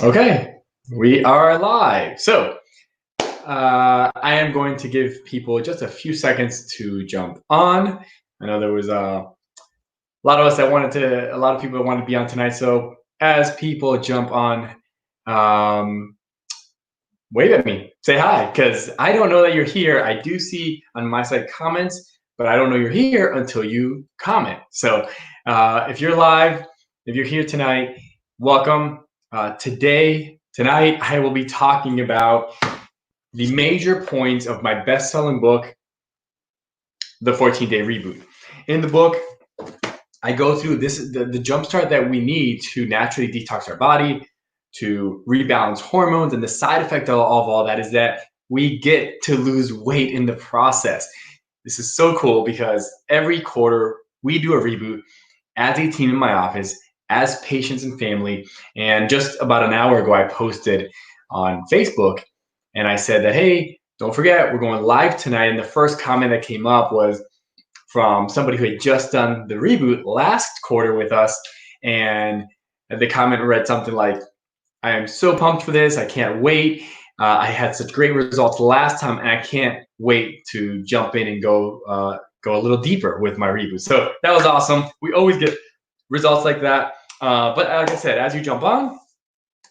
Okay, we are live. So I am going to give people just a few seconds to jump on. I know there was a lot of us that a lot of people that wanted to be on tonight. So as people jump on, um, wave at me, say hi, because I don't know that you're here. I do see on my side comments, but I don't know you're here until you comment. So if you're live, if you're here tonight, welcome. Tonight, I will be talking about the major points of my best-selling book, The 14-Day Reboot. In the book, I go through the jumpstart that we need to naturally detox our body, to rebalance hormones, and the side effect of all that is that we get to lose weight in the process. This is so cool because every quarter we do a reboot as a team in my office, as patients and family. And just about an hour ago, I posted on Facebook and I said that, hey, don't forget, we're going live tonight. And the first comment that came up was from somebody who had just done the reboot last quarter with us. And the comment read something like, I am so pumped for this. I can't wait. I had such great results last time, and I can't wait to jump in and go a little deeper with my reboot. So that was awesome. We always get results like that. But like I said, as you jump on,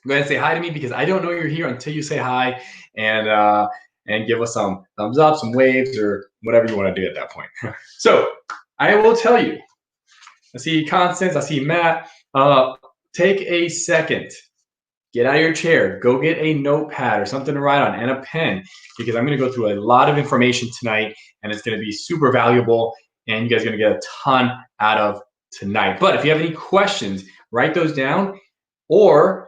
go ahead and say hi to me because I don't know you're here until you say hi and give us some thumbs up, some waves, or whatever you want to do at that point. So I will tell you. I see Constance. I see Matt. Take a second. Get out of your chair, go get a notepad or something to write on and a pen because I'm going to go through a lot of information tonight and it's going to be super valuable and you guys are going to get a ton out of tonight. But if you have any questions, write those down or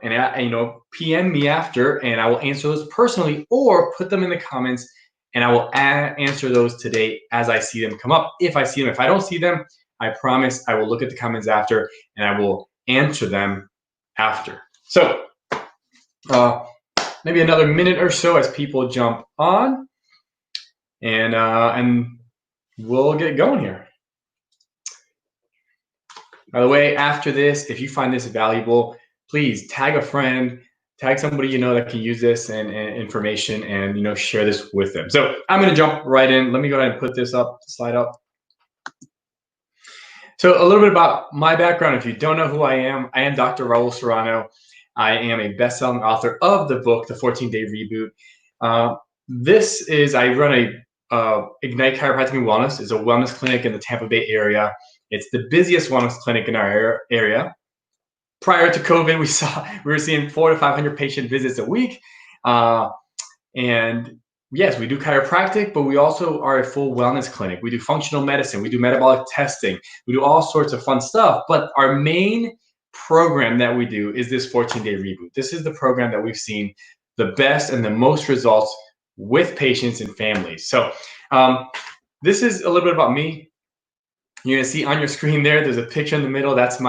PM me after and I will answer those personally or put them in the comments and I will answer those today as I see them come up. If I see them, if I don't see them, I promise I will look at the comments after and I will answer them after. So maybe another minute or so as people jump on, and we'll get going here. By the way, after this, if you find this valuable, please tag a friend, tag somebody you know that can use this and information, and share this with them. So I'm going to jump right in. Let me go ahead and put this up, slide up. So a little bit about my background. If you don't know who I am Dr. Raul Serrano. I am a best-selling author of the book, The 14-Day Reboot. I run a Ignite Chiropractic and Wellness. It's a wellness clinic in the Tampa Bay area. It's the busiest wellness clinic in our area. Prior to COVID, we were seeing 400 to 500 patient visits a week. And yes, we do chiropractic, but we also are a full wellness clinic. We do functional medicine. We do metabolic testing. We do all sorts of fun stuff. But our main program that we do is this 14-day reboot. This is the program that we've seen the best and the most results with patients and families. So this is a little bit about me. You're gonna see on your screen there's a picture in the middle. That's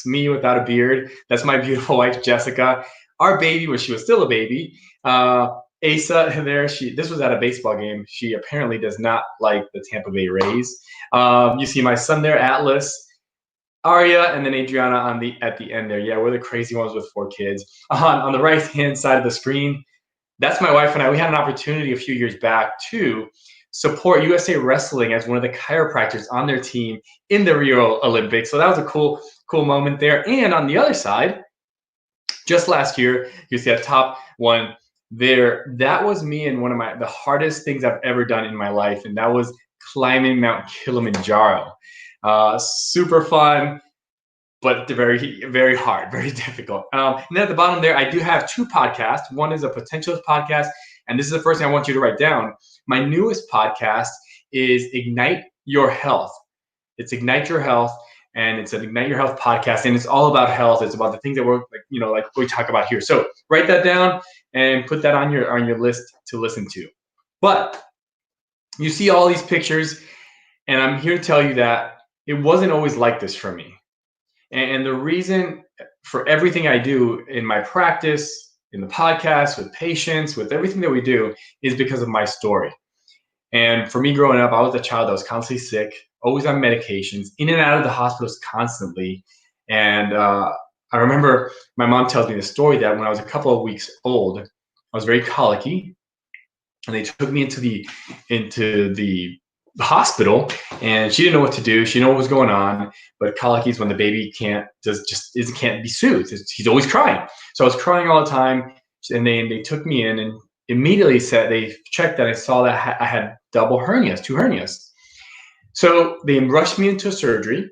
me without a beard. That's my beautiful wife, Jessica. Our baby, when she was still a baby, Asa there, this was at a baseball game. She apparently does not like the Tampa Bay Rays. You see my son there, Atlas. Aria and then Adriana at the end there. Yeah, we're the crazy ones with 4 kids. On the right-hand side of the screen, that's my wife and I. We had an opportunity a few years back to support USA Wrestling as one of the chiropractors on their team in the Rio Olympics. So that was a cool moment there. And on the other side, just last year, you see that top one there. That was me and one of the hardest things I've ever done in my life, and that was climbing Mount Kilimanjaro. Super fun, but very, very hard, very difficult. And then at the bottom there, I do have 2 podcasts. One is a potentials podcast, and this is the first thing I want you to write down. My newest podcast is Ignite Your Health. It's Ignite Your Health, and it's an Ignite Your Health podcast, and it's all about health. It's about the things that we're like we talk about here. So write that down and put that on your list to listen to. But you see all these pictures, and I'm here to tell you that it wasn't always like this for me. And the reason for everything I do in my practice, in the podcast, with patients, with everything that we do is because of my story. And for me growing up, I was a child that was constantly sick, always on medications, in and out of the hospitals constantly. And I remember my mom tells me the story that when I was a couple of weeks old, I was very colicky, and they took me into the hospital, and she didn't know what to do. She didn't know what was going on, but colicky is when the baby can't be soothed. He's always crying. So I was crying all the time, and they took me in and immediately said they checked that I saw that I had double hernias, two hernias. So they rushed me into a surgery.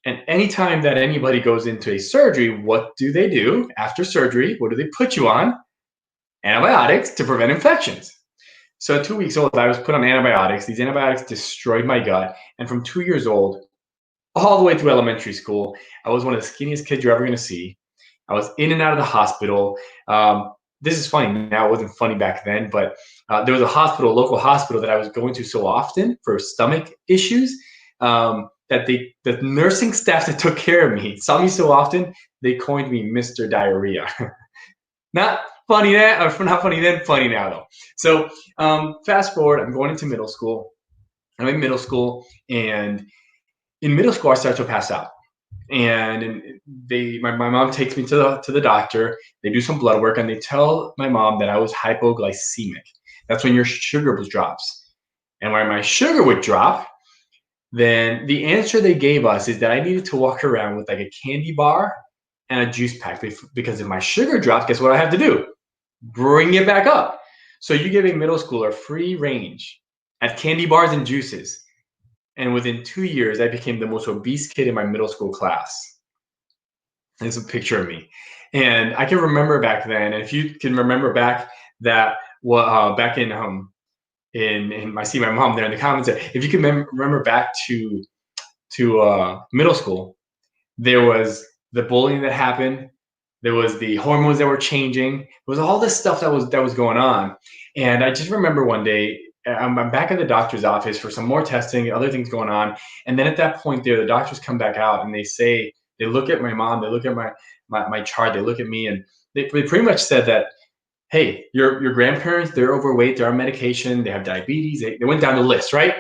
And anytime that anybody goes into a surgery, what do they do after surgery? What do they put you on? Antibiotics to prevent infections. So at 2 weeks old, I was put on antibiotics. These antibiotics destroyed my gut. And from 2 years old, all the way through elementary school, I was one of the skinniest kids you're ever going to see. I was in and out of the hospital. This is funny now. It wasn't funny back then, but there was a local hospital that I was going to so often for stomach issues that the nursing staff that took care of me saw me so often, they coined me Mr. Diarrhea. Not funny then, or not funny then, funny now though. So fast forward, I'm going into middle school. I'm in middle school, and in middle school, I start to pass out. And my mom takes me to the doctor. They do some blood work, and they tell my mom that I was hypoglycemic. That's when your sugar drops. And when my sugar would drop, then the answer they gave us is that I needed to walk around with like a candy bar and a juice pack, because if my sugar drops, guess what I have to do? Bring it back up. So you give a middle schooler free range at candy bars and juices. And within 2 years, I became the most obese kid in my middle school class. There's a picture of me. And I can remember back then, and if you can remember back that, back in I see my mom there in the comments. If you can remember back to middle school, there was the bullying that happened. There was the hormones that were changing. There was all this stuff that was going on. And I just remember one day, I'm back at the doctor's office for some more testing, other things going on. And then at that point there, the doctors come back out and they look at my mom, they look at my chart, they look at me, and they pretty much said that, hey, your grandparents, they're overweight, they're on medication, they have diabetes. They went down the list, right?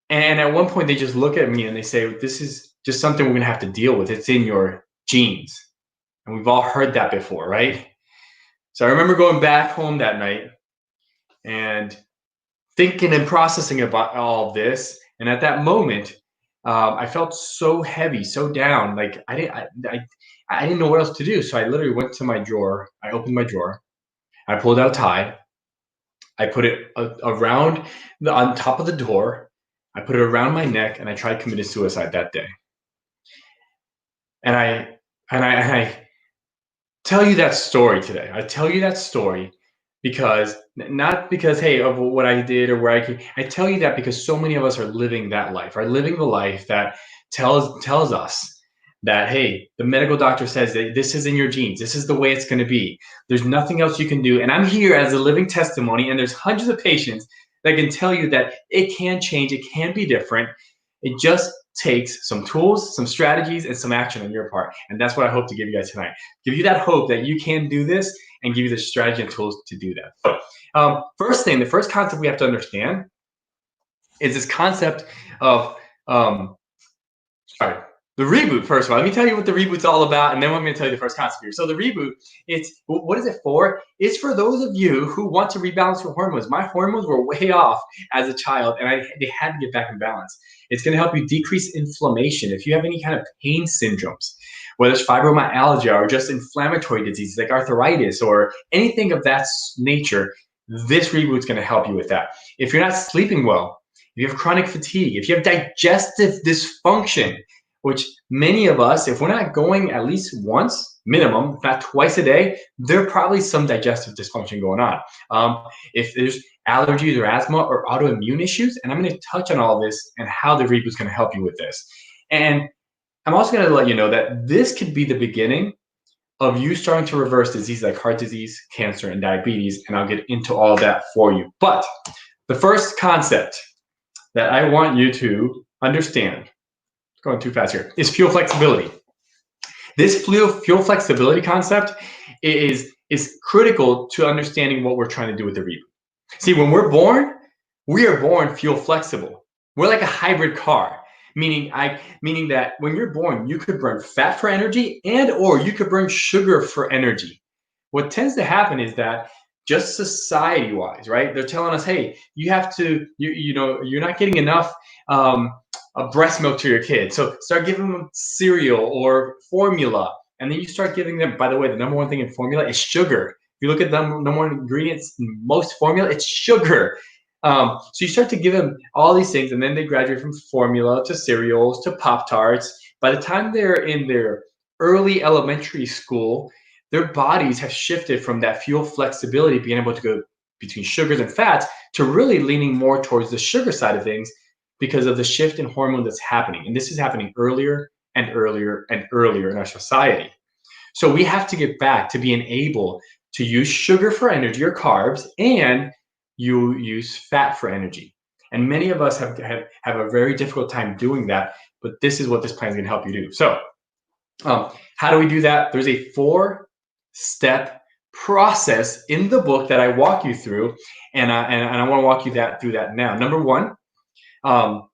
And at one point they just look at me and they say, this is just something we're gonna have to deal with. It's in your genes. And we've all heard that before, right? So I remember going back home that night and thinking and processing about all of this. And at that moment, I felt so heavy, so down. Like I didn't know what else to do. So I literally went to my drawer. I opened my drawer. I pulled out a tie. I put it around on top of the door. I put it around my neck, and I tried committing suicide that day. And I tell you that story today. I tell you that story because not because, hey, of what I did or where I came. I tell you that because so many of us are living that life, are living the life that tells us that, hey, the medical doctor says that this is in your genes. This is the way it's going to be. There's nothing else you can do. And I'm here as a living testimony, and there's hundreds of patients that can tell you that it can change. It can be different. It just takes some tools, some strategies, and some action on your part. And that's what I hope to give you guys tonight. Give you that hope that you can do this, and give you the strategy and tools to do that. So, the first concept we have to understand is this concept of, the reboot. First of all, let me tell you what the reboot's all about, and then I'm going to tell you the first concept here. So the reboot, what is it for? It's for those of you who want to rebalance your hormones. My hormones were way off as a child, and they had to get back in balance. It's going to help you decrease inflammation. If you have any kind of pain syndromes, whether it's fibromyalgia or just inflammatory diseases like arthritis or anything of that nature, this reboot's going to help you with that. If you're not sleeping well, if you have chronic fatigue, if you have digestive dysfunction, which many of us, if we're not going at least once, minimum, if not twice a day, there's probably some digestive dysfunction going on. If there's allergies or asthma or autoimmune issues, and I'm going to touch on all this and how the reboot is going to help you with this. And I'm also going to let you know that this could be the beginning of you starting to reverse disease like heart disease, cancer, and diabetes, and I'll get into all of that for you. But the first concept that I want you to understand, going too fast here, is fuel flexibility. This fuel flexibility concept is critical to understanding what we're trying to do with the reboot. See, when we're born, we are born fuel flexible. We're like a hybrid car. Meaning that when you're born, you could burn fat for energy and or you could burn sugar for energy. What tends to happen is that just society wise, right? They're telling us, hey, you have to, you're not getting enough breast milk to your kid. So start giving them cereal or formula. And then you start giving them, by the way, the number one thing in formula is sugar. If you look at the number one ingredients in most formula, it's sugar. So you start to give them all these things, and then they graduate from formula to cereals to Pop-Tarts. By the time they're in their early elementary school, their bodies have shifted from that fuel flexibility, being able to go between sugars and fats, to really leaning more towards the sugar side of things because of the shift in hormone that's happening. And this is happening earlier and earlier and earlier in our society. So we have to get back to being able to use sugar for energy or carbs, and you use fat for energy. And many of us have a very difficult time doing that, but this is what this plan is going to help you do. So how do we do that? There's a 4-step process in the book that I walk you through, and I want to walk you through that now. Number one, PowerPoint's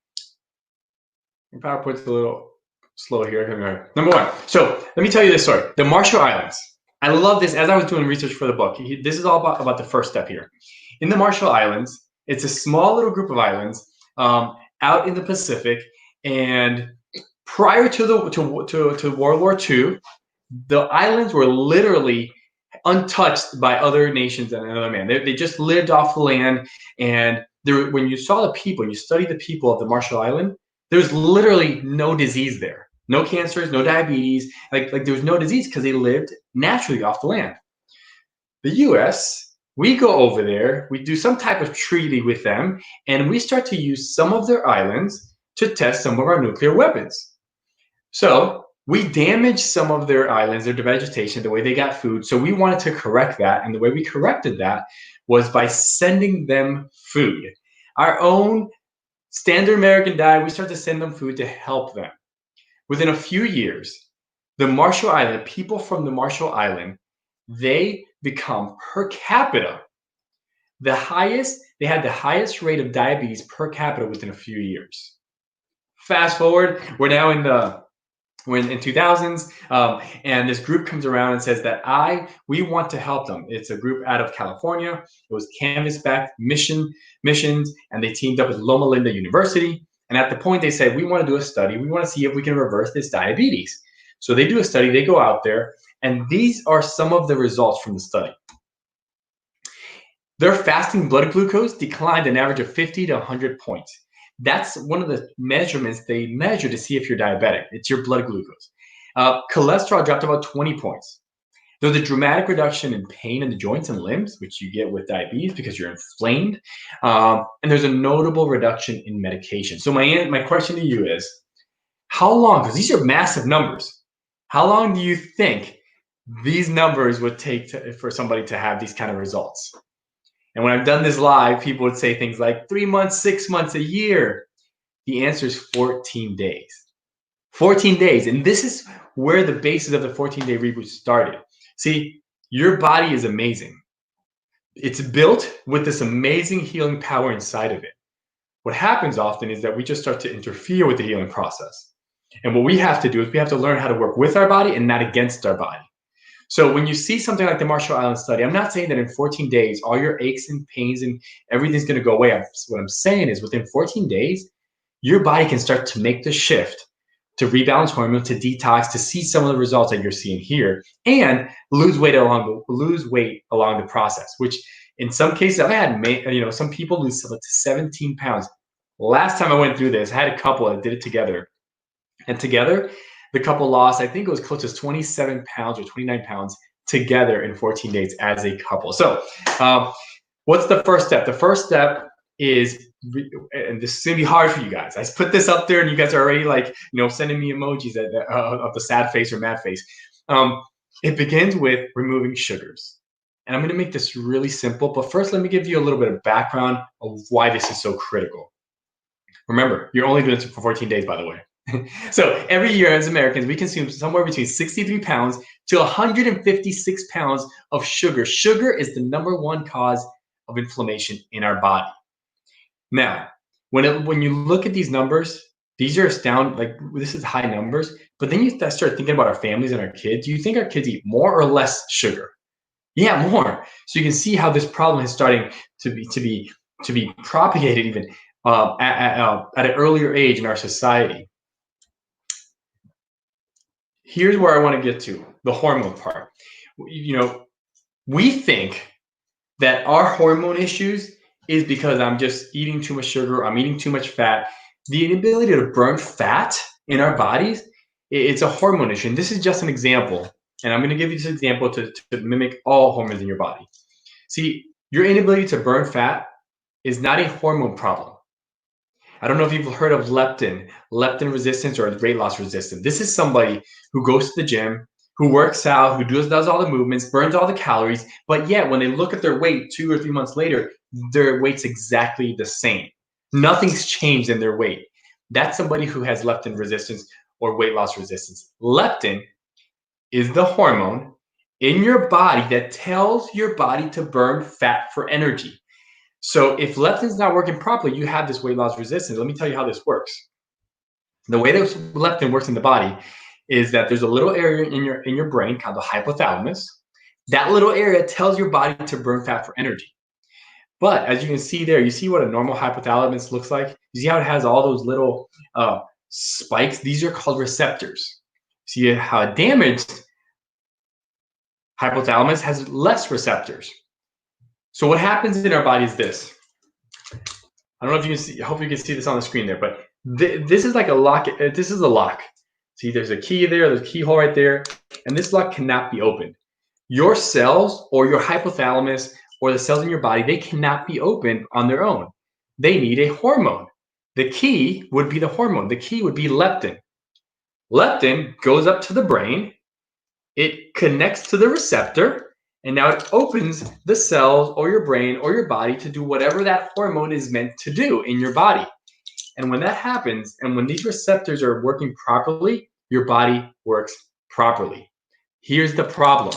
a little slow here. Number one, so let me tell you this story. The Marshall Islands. I love this. As I was doing research for the book, this is all about the first step here. In the Marshall Islands, it's a small little group of islands out in the Pacific, and prior to World War II, the islands were literally untouched by other nations and another man. They just lived off the land, and when you saw the people, you studied the people of the Marshall Island, there's literally no disease there. No cancers, no diabetes, like there was no disease because they lived naturally off the land. The US, we go over there, we do some type of treaty with them, and we start to use some of their islands to test some of our nuclear weapons. So we damaged some of their islands, their vegetation, the way they got food. So we wanted to correct that. And the way we corrected that was by sending them food. Our own standard American diet, we start to send them food to help them. Within a few years, the Marshall Island, people from the Marshall Island, they become per capita they had the highest rate of diabetes per capita within a few years. Fast forward, we're now in 2000s, and this group comes around and says that we want to help them. It's a group out of California. It was canvas-backed missions, and they teamed up with Loma Linda University. And at the point they said, we want to do a study. We want to see if we can reverse this diabetes. So they do a study. They go out there, and these are some of the results from the study. Their fasting blood glucose declined an average of 50 to 100 points. That's one of the measurements they measure to see if you're diabetic. It's your blood glucose. Cholesterol dropped about 20 points. There was a dramatic reduction in pain in the joints and limbs, which you get with diabetes because you're inflamed. And there's a notable reduction in medication. So my question to you is, how long, because these are massive numbers, how long do you think these numbers would take for somebody to have these kind of results? And when I've done this live, people would say things like 3 months, 6 months, a year. The answer is 14 days. 14 days. And this is where the basis of the 14-day reboot started. See, your body is amazing. It's built with this amazing healing power inside of it. What happens often is that we just start to interfere with the healing process. And what we have to do is we have to learn how to work with our body and not against our body. So when you see something like the Marshall Islands study, I'm not saying that in 14 days, all your aches and pains and everything's going to go away. What I'm saying is within 14 days, your body can start to make the shift to rebalance hormone, to detox, to see some of the results that you're seeing here, and lose weight along the process, which in some cases I've had, some people lose up to 17 pounds. Last time I went through this, I had a couple that did it together. And together, the couple lost, I think it was close to 27 pounds or 29 pounds together in 14 days as a couple. So what's the first step? The first step is, and this is going to be hard for you guys. I put this up there and you guys are already sending me emojis of the sad face or mad face. It begins with removing sugars. And I'm going to make this really simple. But first, let me give you a little bit of background of why this is so critical. Remember, you're only doing this for 14 days, by the way. So every year as Americans, we consume somewhere between 63 pounds to 156 pounds of sugar. Sugar is the #1 cause of inflammation in our body. Now, when you look at these numbers, These are astounding. Like, this is high numbers. But then you start thinking about our families and our kids. Do you think our kids eat more or less sugar? Yeah, more. So you can see how this problem is starting to be propagated even at an earlier age in our society. Here's where I want to get to the hormone part. We think that our hormone issues is because I'm just eating too much sugar, I'm eating too much fat. The inability to burn fat in our bodies, it's a hormone issue. And this is just an example. And I'm going to give you this example to mimic all hormones in your body. See, your inability to burn fat is not a hormone problem. I don't know if you've heard of leptin resistance or weight loss resistance. This is somebody who goes to the gym, who works out, who does all the movements, burns all the calories, but yet when they look at their weight 2 or 3 months later, their weight's exactly the same. Nothing's changed in their weight. That's somebody who has leptin resistance or weight loss resistance. Leptin is the hormone in your body that tells your body to burn fat for energy. So if leptin's not working properly, you have this weight loss resistance. Let me tell you how this works. The way that leptin works in the body is that there's a little area in your brain called the hypothalamus. That little area tells your body to burn fat for energy. But as you can see there, you see what a normal hypothalamus looks like? You see how it has all those little spikes? These are called receptors. See how a damaged hypothalamus has less receptors. So what happens in our body is this. I don't know if you can see, I hope you can see this on the screen there, but this is like a lock. This is a lock. See, there's a key there, there's a keyhole right there, and this lock cannot be opened. Your cells or your hypothalamus or the cells in your body, they cannot be opened on their own. They need a hormone. The key would be the hormone. The key would be leptin. Leptin goes up to the brain. It connects to the receptor. And now it opens the cells or your brain or your body to do whatever that hormone is meant to do in your body. And when that happens, and when these receptors are working properly, your body works properly. Here's the problem.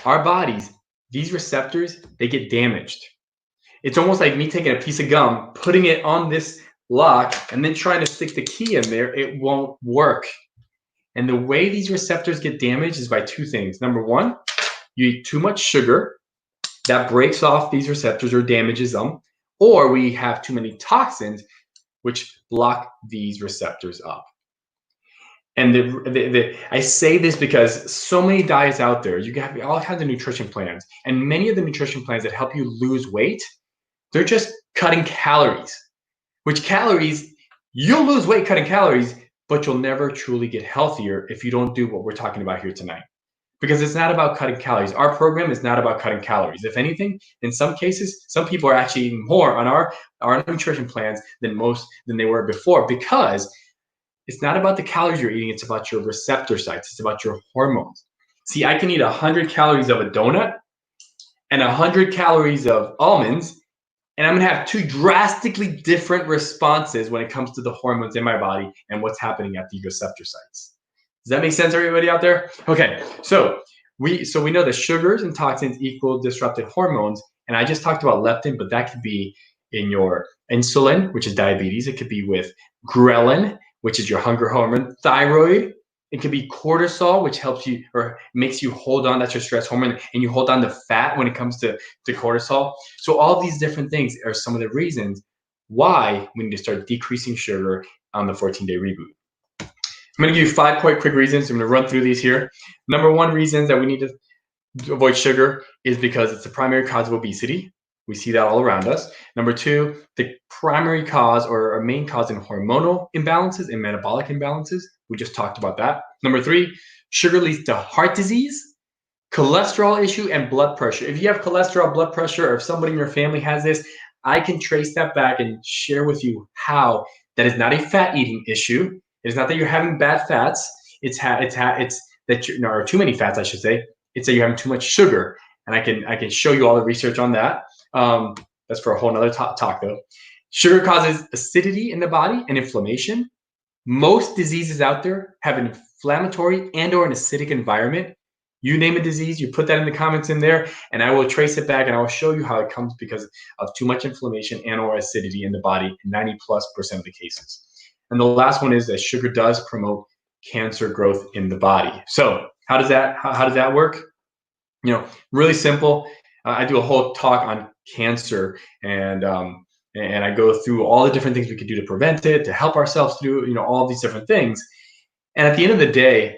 Our bodies, these receptors, they get damaged. It's almost like me taking a piece of gum, putting it on this lock, and then trying to stick the key in there. It won't work. And the way these receptors get damaged is by two things. Number one, you eat too much sugar that breaks off these receptors or damages them, or we have too many toxins which block these receptors up. And I say this because so many diets out there, you have all kinds of nutrition plans, and many of the nutrition plans that help you lose weight, they're just cutting calories, which calories, you'll lose weight cutting calories, but you'll never truly get healthier if you don't do what we're talking about here tonight. Because it's not about cutting calories. Our program is not about cutting calories. If anything, in some cases, some people are actually eating more on our nutrition plans than they were before, because it's not about the calories you're eating, it's about your receptor sites, it's about your hormones. See, I can eat 100 calories of a donut and 100 calories of almonds, and I'm gonna have two drastically different responses when it comes to the hormones in my body and what's happening at the receptor sites. Does that make sense, everybody out there? Okay, so we know that sugars and toxins equal disrupted hormones, and I just talked about leptin, but that could be in your insulin, which is diabetes. It could be with ghrelin, which is your hunger hormone, thyroid. It could be cortisol, which helps you or makes you hold on. That's your stress hormone, and you hold on to fat when it comes to cortisol. So all these different things are some of the reasons why we need to start decreasing sugar on the 14-day reboot. I'm going to give you 5 quick reasons. I'm going to run through these here. Number one reason that we need to avoid sugar is because it's the primary cause of obesity. We see that all around us. Number 2, the primary cause or a main cause in hormonal imbalances and metabolic imbalances. We just talked about that. Number 3, sugar leads to heart disease, cholesterol issue, and blood pressure. If you have cholesterol, blood pressure, or if somebody in your family has this, I can trace that back and share with you how that is not a fat eating issue. It's not that you're having bad fats. It's that you or too many fats, I should say. It's that you're having too much sugar, and I can show you all the research on that. That's for a whole nother talk though. Sugar causes acidity in the body and inflammation. Most diseases out there have an inflammatory and/or an acidic environment. You name a disease, you put that in the comments in there, and I will trace it back and I will show you how it comes because of too much inflammation and/or acidity in the body in 90+% of the cases. And the last one is that sugar does promote cancer growth in the body. So how does that work? Really simple. I do a whole talk on cancer, and I go through all the different things we could do to prevent it, to help ourselves through, all these different things. And at the end of the day,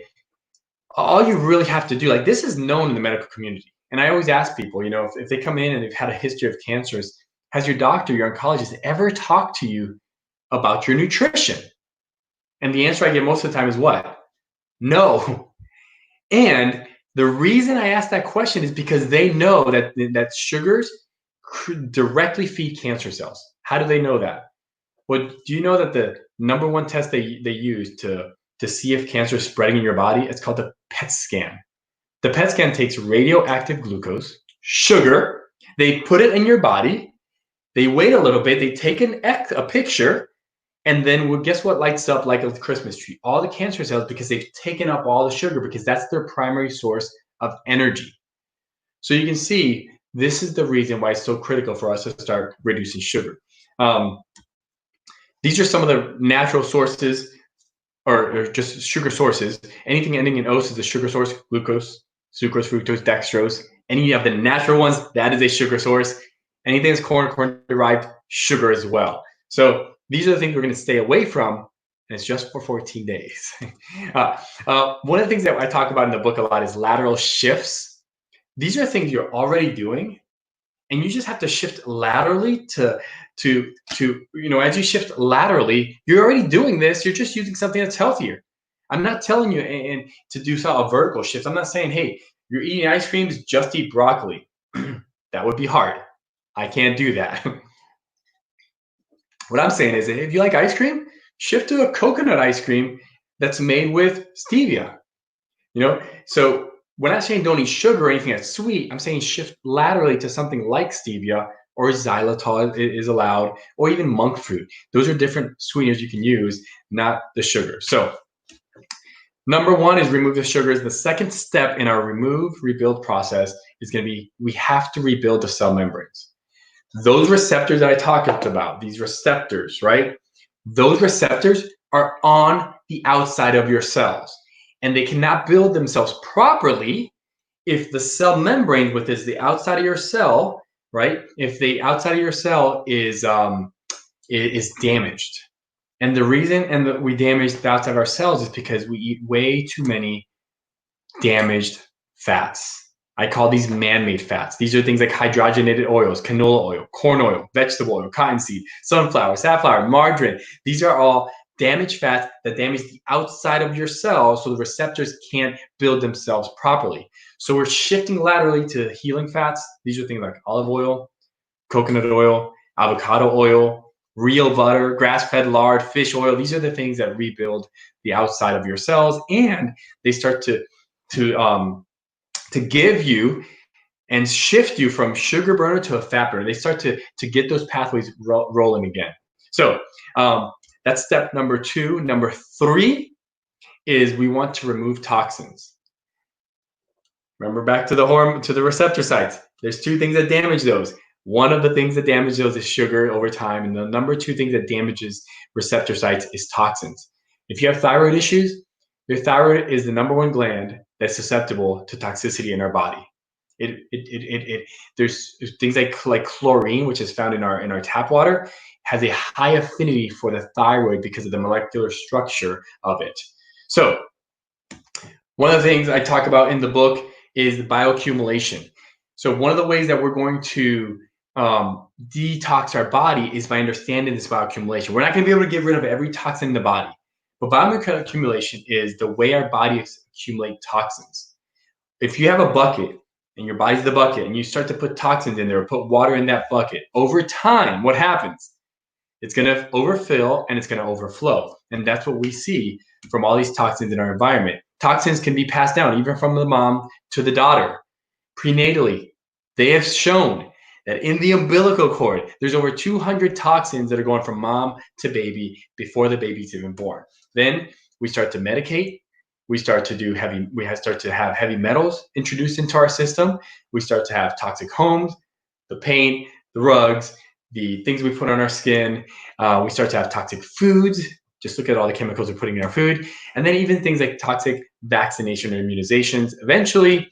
all you really have to do, like, this is known in the medical community. And I always ask people, if they come in and they've had a history of cancers, has your doctor, your oncologist ever talked to you about your nutrition? And the answer I get most of the time is what? No. And the reason I ask that question is because they know that sugars directly feed cancer cells. How do they know that? Well, do you know that the number one test they use to see if cancer is spreading in your body, it's called the PET scan. The PET scan takes radioactive glucose, sugar, they put it in your body, they wait a little bit, they take a picture, and then guess what lights up like a Christmas tree? All the cancer cells, because they've taken up all the sugar, because that's their primary source of energy. So you can see this is the reason why it's so critical for us to start reducing sugar. These are some of the natural sources, or just sugar sources. Anything ending in ose is a sugar source: glucose, sucrose, fructose, dextrose. Any of the natural ones, that is a sugar source. Anything that's corn-derived, sugar as well. So these are the things we're going to stay away from, and it's just for 14 days. One of the things that I talk about in the book a lot is lateral shifts. These are things you're already doing, and you just have to shift laterally to as you shift laterally, you're already doing this. You're just using something that's healthier. I'm not telling you to do a vertical shift. I'm not saying, hey, you're eating ice creams, just eat broccoli. That would be hard. I can't do that. What I'm saying is that if you like ice cream, shift to a coconut ice cream that's made with stevia. So we're not saying don't eat sugar or anything that's sweet. I'm saying shift laterally to something like stevia, or xylitol is allowed, or even monk fruit. Those are different sweeteners you can use, not the sugar. So number one is remove the sugars. The second step in our rebuild process is going to be, we have to rebuild the cell membranes. Those receptors that I talked about, these receptors, right? Those receptors are on the outside of your cells, and they cannot build themselves properly if the cell membrane, which is the outside of your cell, right? If the outside of your cell is damaged. And the reason we damage the outside of our cells is because we eat way too many damaged fats. I call these man-made fats. These are things like hydrogenated oils, canola oil, corn oil, vegetable oil, cottonseed, sunflower, safflower, margarine. These are all damaged fats that damage the outside of your cells, so the receptors can't build themselves properly. So we're shifting laterally to healing fats. These are things like olive oil, coconut oil, avocado oil, real butter, grass-fed lard, fish oil. These are the things that rebuild the outside of your cells, and they start to give you and shift you from sugar burner to a fat burner. They start to get those pathways rolling again. So that's step number two. Number three is we want to remove toxins. Remember, back to the receptor sites. There's two things that damage those. One of the things that damage those is sugar over time, and the number two thing that damages receptor sites is toxins. If you have thyroid issues, your thyroid is the number one gland that's susceptible to toxicity in our body. There's things like chlorine, which is found in our tap water, has a high affinity for the thyroid because of the molecular structure of it. So one of the things I talk about in the book is the bioaccumulation. So one of the ways that we're going to detox our body is by understanding this bioaccumulation. We're not going to be able to get rid of every toxin in the body, but bioaccumulation is the way our bodies accumulate toxins. If you have a bucket and your body's the bucket and you start to put toxins in there or put water in that bucket, over time, what happens? It's going to overfill and it's going to overflow. And that's what we see from all these toxins in our environment. Toxins can be passed down even from the mom to the daughter. Prenatally, they have shown that in the umbilical cord, there's over 200 toxins that are going from mom to baby before the baby's even born. Then we start to medicate. We start to have heavy metals introduced into our system. We start to have toxic homes, the paint, the rugs, the things we put on our skin. We start to have toxic foods, Just look at all the chemicals we're putting in our food. And then even things like toxic vaccination or immunizations. Eventually,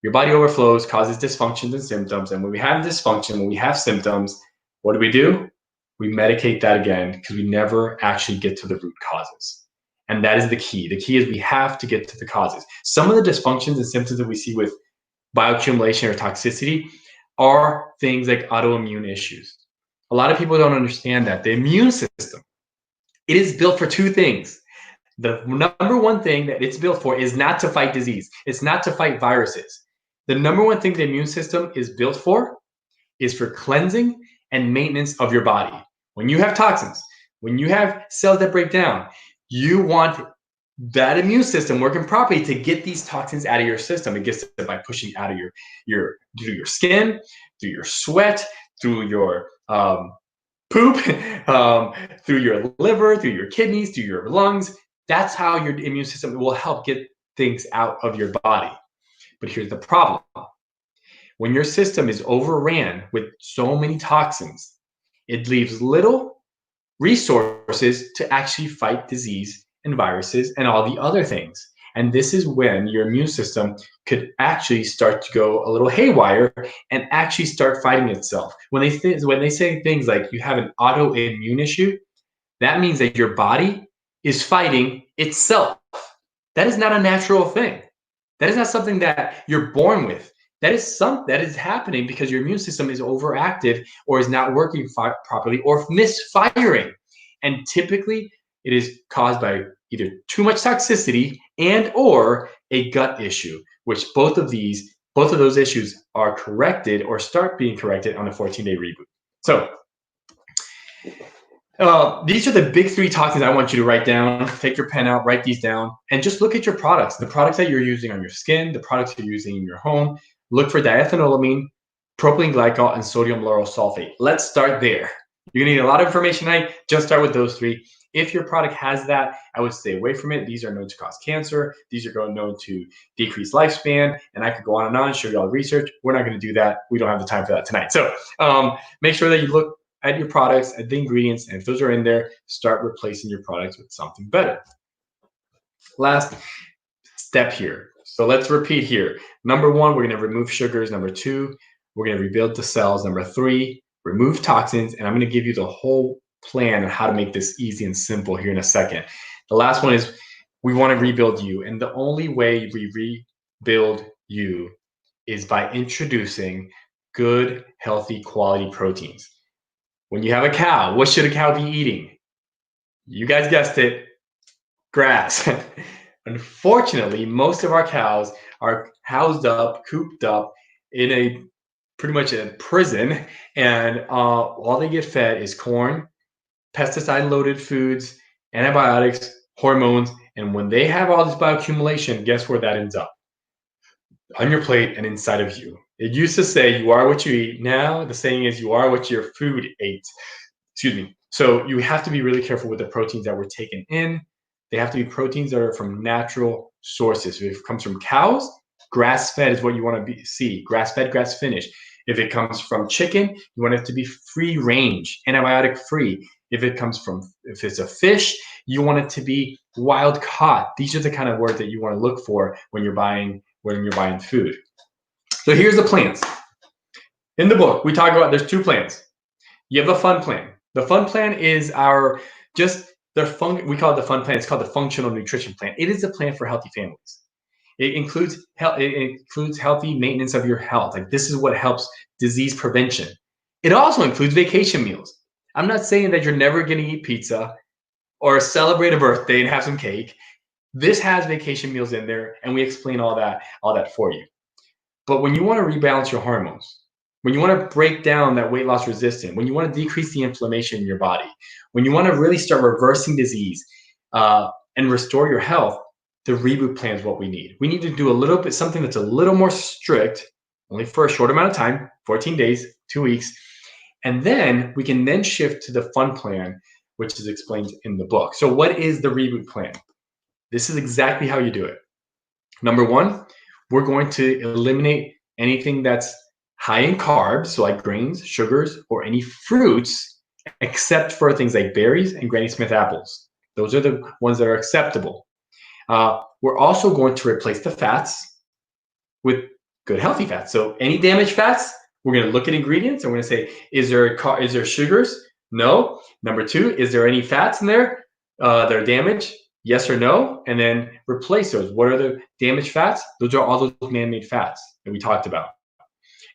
your body overflows, causes dysfunctions and symptoms. And when we have dysfunction, when we have symptoms, what do? We medicate that again because we never actually get to the root causes. And that is the key. The key is we have to get to the causes. Some of the dysfunctions and symptoms that we see with bioaccumulation or toxicity are things like autoimmune issues. A lot of people don't understand that. The immune system, it is built for two things. The number one thing that it's built for is not to fight disease. It's not to fight viruses. The number one thing the immune system is built for is for cleansing and maintenance of your body. When you have toxins, when you have cells that break down, you want that immune system working properly to get these toxins out of your system. It gets it by pushing out of through your skin, through your sweat, through your poop, through your liver, through your kidneys, through your lungs. That's how your immune system will help get things out of your body. But here's the problem. When your system is overran with so many toxins, it leaves little resources to actually fight disease and viruses and all the other things. And this is when your immune system could actually start to go a little haywire and actually start fighting itself. When they say things like you have an autoimmune issue, that means that your body is fighting itself. That is not a natural thing. That is not something that you're born with. That is happening because your immune system is overactive or is not working properly or misfiring. And typically it is caused by either too much toxicity and or a gut issue, which both of those issues are corrected or start being corrected on the 14-day reboot. So these are the big three toxins I want you to write down. Take your pen out, write these down, and just look at your products. The products that you're using on your skin, the products you're using in your home. Look for diethanolamine, propylene glycol, and sodium lauryl sulfate. Let's start there. You're gonna need a lot of information tonight. Just start with those three. If your product has that, I would stay away from it. These are known to cause cancer. These are known to decrease lifespan. And I could go on and show you all the research. We're not gonna do that. We don't have the time for that tonight. So make sure that you look at your products, at the ingredients, and if those are in there, start replacing your products with something better. Last step here. So let's repeat here. Number one, we're gonna remove sugars. Number two, we're gonna rebuild the cells. Number three, remove toxins. And I'm gonna give you the whole plan on how to make this easy and simple here in a second. The last one is we wanna rebuild you. And the only way we rebuild you is by introducing good, healthy, quality proteins. When you have a cow, what should a cow be eating? You guys guessed it, grass. Unfortunately, most of our cows are housed up, cooped up in pretty much a prison, and all they get fed is corn, pesticide-loaded foods, antibiotics, hormones, and when they have all this bioaccumulation, guess where that ends up? On your plate and inside of you. It used to say you are what you eat. Now the saying is you are what your food ate. Excuse me. So you have to be really careful with the proteins that we're taking in. They have to be proteins that are from natural sources. If it comes from cows, grass-fed is what you want to see. Grass-fed, grass-finished. If it comes from chicken, you want it to be free-range, antibiotic-free. If it's a fish, you want it to be wild-caught. These are the kind of words that you want to look for when you're buying food. So here's the plans. In the book, we talk about there's two plans. You have a fun plan. The fun plan is we call it the fun plan. It's called the functional nutrition plan. It is a plan for healthy families. It includes healthy maintenance of your health. Like this is what helps disease prevention. It also includes vacation meals. I'm not saying that you're never going to eat pizza or celebrate a birthday and have some cake. This has vacation meals in there, and we explain all that for you. But when you want to rebalance your hormones, when you want to break down that weight loss resistance, when you want to decrease the inflammation in your body, when you want to really start reversing disease and restore your health, the reboot plan is what we need. We need to do something that's a little more strict, only for a short amount of time, 14 days, 2 weeks. And then we can then shift to the fun plan, which is explained in the book. So what is the reboot plan? This is exactly how you do it. Number one, we're going to eliminate anything that's high in carbs, so like grains, sugars, or any fruits, except for things like berries and Granny Smith apples. Those are the ones that are acceptable. We're also going to replace the fats with good healthy fats. So any damaged fats, we're going to look at ingredients and we're going to say, is there sugars? No. Number two, is there any fats in there that are damaged? Yes or no? And then replace those. What are the damaged fats? Those are all those man-made fats that we talked about.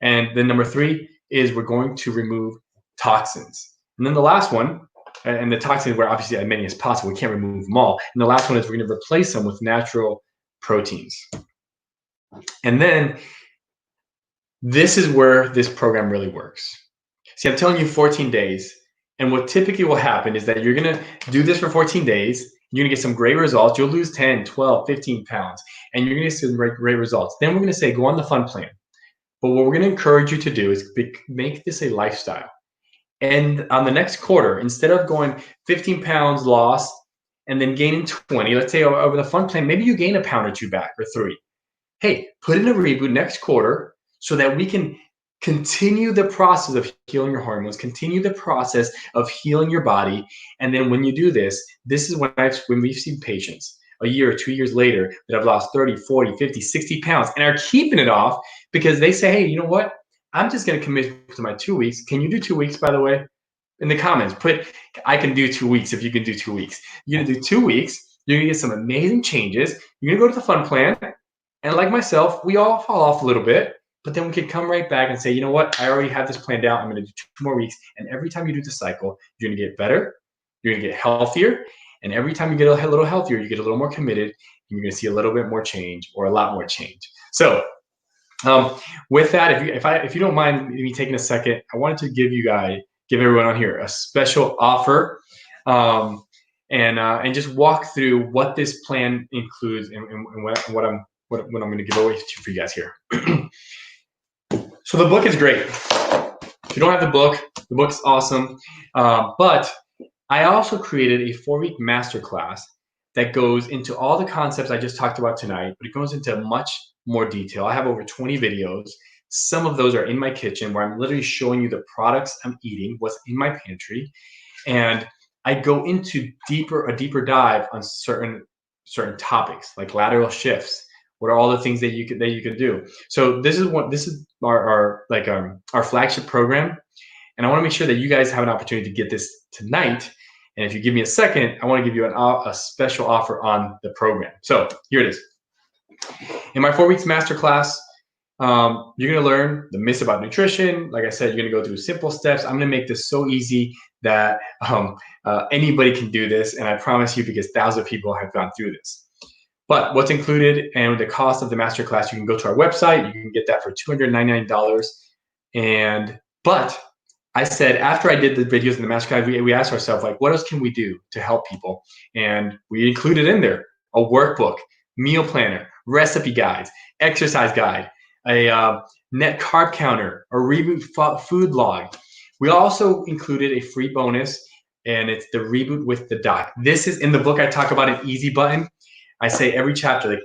And then number three is we're going to remove toxins. And then the last one, and the toxins were obviously as many as possible. We can't remove them all. And the last one is we're going to replace them with natural proteins. And then this is where this program really works. See, I'm telling you 14 days. And what typically will happen is that you're going to do this for 14 days. You're going to get some great results. You'll lose 10, 12, 15 pounds. And you're going to get some great results. Then we're going to say, go on the fun plan. But what we're going to encourage you to do is make this a lifestyle. And on the next quarter, instead of going 15 pounds lost and then gaining 20, let's say over the fun plan, maybe you gain a pound or two back or 3. Hey, put in a reboot next quarter so that we can continue the process of healing your hormones, continue the process of healing your body. And then when you do this, this is when we've seen patients a year or 2 years later that have lost 30, 40, 50, 60 pounds and are keeping it off because they say, hey, you know what? I'm just going to commit to my 2 weeks. Can you do 2 weeks, by the way? In the comments, put, I can do 2 weeks if you can do 2 weeks. You're going to do 2 weeks. You're going to get some amazing changes. You're going to go to the fun plan. And like myself, we all fall off a little bit, but then we can come right back and say, you know what? I already have this planned out. I'm going to do 2 more weeks. And every time you do the cycle, you're going to get better. You're going to get healthier. And every time you get a little healthier, you get a little more committed. And you're going to see a little bit more change or a lot more change. So with that, if you don't mind me taking a second, I wanted to give everyone on here a special offer, and just walk through what this plan includes and what I'm going to give away for you guys here. So the book is great. If you don't have the book's awesome. But I also created a 4-week masterclass that goes into all the concepts I just talked about tonight, but it goes into much more detail. I have over 20 videos. Some of those are in my kitchen where I'm literally showing you the products I'm eating, what's in my pantry. And I go into a deeper dive on certain topics like lateral shifts. What are all the things that you can do? So this is our flagship program. And I want to make sure that you guys have an opportunity to get this tonight. And if you give me a second, I want to give you a special offer on the program. So here it is. In my 4 weeks masterclass, you're going to learn the myths about nutrition. Like I said, you're going to go through simple steps. I'm going to make this so easy that anybody can do this. And I promise you, because thousands of people have gone through this. But what's included and the cost of the masterclass, you can go to our website. You can get that for $299. But I said, after I did the videos in the masterclass, we asked ourselves, like, what else can we do to help people? And we included in there a workbook, meal planner, recipe guides, exercise guide, a net carb counter, a Reboot food log. We also included a free bonus, and it's the Reboot with the doc. This is in the book. I talk about an easy button. I say every chapter, like,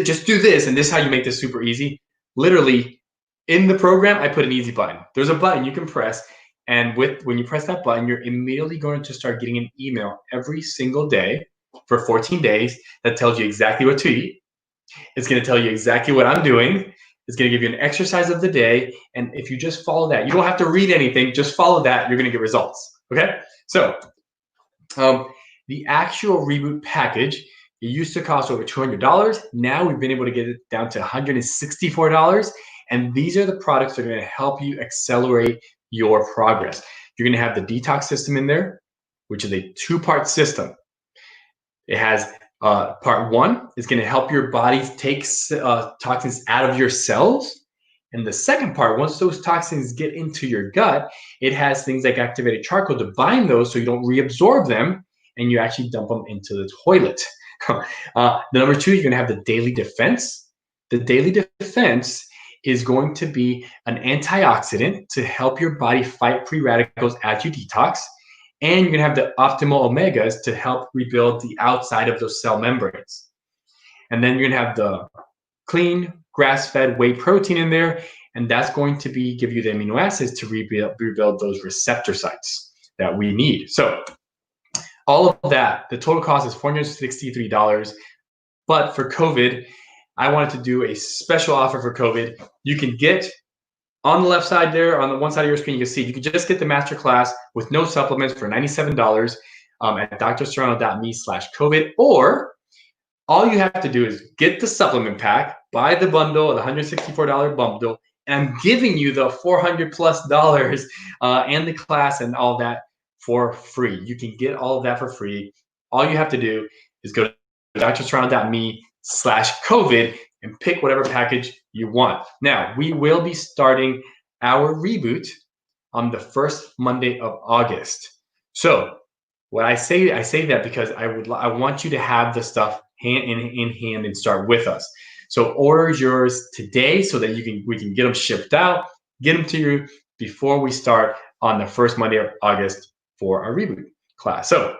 just do this, and this is how you make this super easy. Literally, in the program, I put an easy button. There's a button you can press. And when you press that button, you're immediately going to start getting an email every single day for 14 days that tells you exactly what to eat. It's going to tell you exactly what I'm doing. It's going to give you an exercise of the day. And if you just follow that, you don't have to read anything. Just follow that. You're going to get results. Okay? So the actual Reboot package, it used to cost over $200. Now we've been able to get it down to $164. And these are the products that are going to help you accelerate your progress. You're going to have the detox system in there, which is a 2-part system. It has part 1 is going to help your body take toxins out of your cells. And the second part, once those toxins get into your gut, it has things like activated charcoal to bind those so you don't reabsorb them and you actually dump them into the toilet. The number 2, you're going to have the daily defense. The daily defense is going to be an antioxidant to help your body fight free radicals as you detox. And you're going to have the optimal omegas to help rebuild the outside of those cell membranes. And then you're going to have the clean, grass-fed whey protein in there. And that's going to give you the amino acids to rebuild those receptor sites that we need. So All of that, the total cost is $463. But for COVID, I wanted to do a special offer for COVID. You can get on the left side there, on the one side of your screen, you can see you can just get the masterclass with no supplements for $97 at drserrano.me/COVID. Or all you have to do is get the supplement pack, buy the bundle, the $164 bundle, and I'm giving you the $400+ and the class and all that for free. You can get all of that for free. All you have to do is go to drserrano.me/COVID and pick whatever package you want. Now, we will be starting our reboot on the first Monday of August. So what I say that because I want you to have the stuff hand in hand and start with us. So order yours today so that we can get them shipped out, get them to you before we start on the first Monday of August for our reboot class. So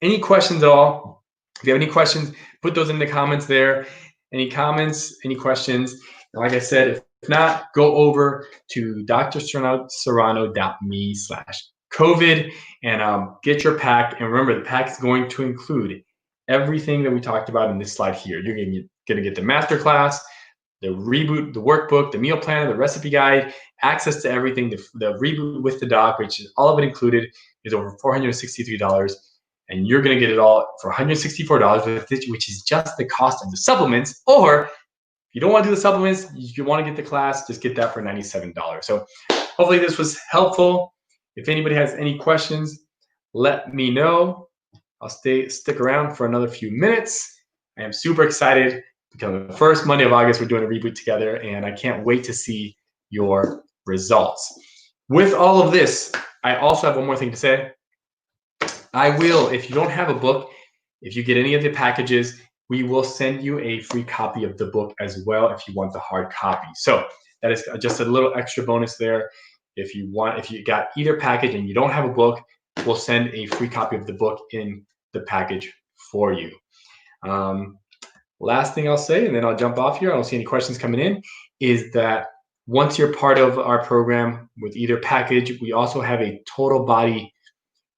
any questions at all? If you have any questions, put those in the comments there. Any comments, any questions? And like I said, if not, go over to drserrano.me/COVID and get your pack. And remember, the pack is going to include everything that we talked about in this slide here. You're going to get the masterclass, the reboot, the workbook, the meal planner, the recipe guide, access to everything, the reboot with the doc, which is all of it included, is over $463. And you're going to get it all for $164, which is just the cost of the supplements. Or if you don't want to do the supplements, you want to get the class, just get that for $97. So hopefully this was helpful. If anybody has any questions, let me know. I'll stick around for another few minutes. I am super excited because the first Monday of August, we're doing a reboot together, and I can't wait to see your results. With all of this, I also have one more thing to say. I will, if you don't have a book, if you get any of the packages, we will send you a free copy of the book as well if you want the hard copy. So that is just a little extra bonus there. If you got either package and you don't have a book, we'll send a free copy of the book in the package for you. Last thing I'll say, and then I'll jump off here, I don't see any questions coming in, is that once you're part of our program with either package, we also have a total body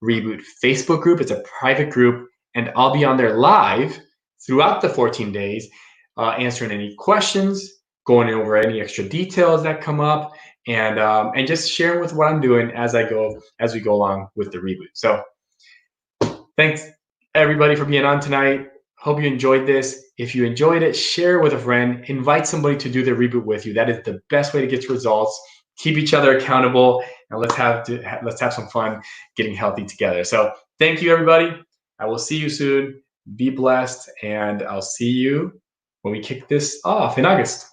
reboot Facebook group. It's a private group, and I'll be on there live throughout the 14 days, answering any questions, going over any extra details that come up, and just sharing with what I'm doing as we go along with the reboot. So thanks everybody for being on tonight. Hope you enjoyed this. If you enjoyed it, share it with a friend, invite somebody to do the reboot with you. That is the best way to get results. Keep each other accountable, and let's have some fun getting healthy together. So thank you, everybody. I will see you soon. Be blessed, and I'll see you when we kick this off in August.